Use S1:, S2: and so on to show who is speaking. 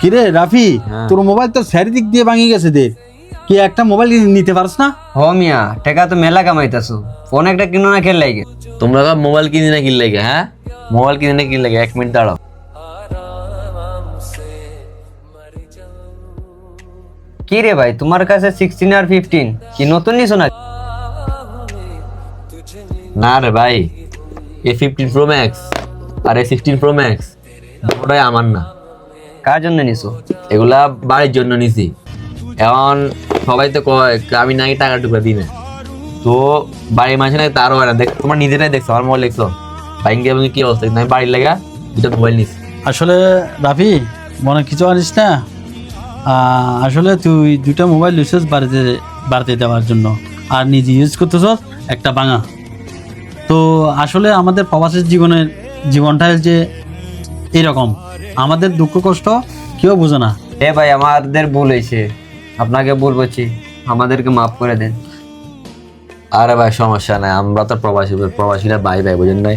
S1: কিরে রাফি, তোর মোবাইল তো চারিদিক দিয়ে ভাঙি গেছে দে, কি একটা মোবাইল নিতে পারছ না?
S2: হ মিয়া, টাকা তো মেলা কামাইতাছো, ফোন একটা কিনো না খেল লাগে।
S3: তোমরা মোবাইল কিনে না কিনলে গে? হ্যাঁ, মোবাইল কিনে না কিনলে গে? 1 মিনিট দাঁড়াও।
S2: কি রে ভাই, তোমার কাছে 16 আর 15 কি নতুন নিছো না?
S3: না রে ভাই, A15 Pro Max আর A16 Pro Max দুটোই আমার না।
S2: কার জন্য নিছো?
S3: এগুলা বাড়ির জন্য নিছি। এখন সবাই তো কয় আমি নাকি টাকা টুকরা দিই না, তো বাড়ির মাঝে নাকি তারও হয় না। দেখ, তোমার নিজেরাই দেখছো, আমার মোবাইল দেখছো ভাইঙ্গে এবং কি অবস্থা। আমি বাড়ির লেগা দুটো মোবাইল নিছি।
S1: আসলে রাফি, মনে কিছু আনিস না, আসলে তুই দুটা মোবাইল নিছিস বাড়িতে দেওয়ার জন্য, আর নিজে ইউজ করতেছ একটা ভাঙা। তো আসলে আমাদের প্রবাসের জীবনটাই যে এরকম, আমাদের দুঃখ কষ্ট কেউ বোঝে না।
S2: এ ভাই, আমাদের ভুল হয়েছে, আপনাকে ভুল বলছি, আমাদেরকে মাফ করে দেন।
S3: আরে ভাই সমস্যা নাই, আমরা তো প্রবাসীরা ভাই ভাই বুঝেন নাই।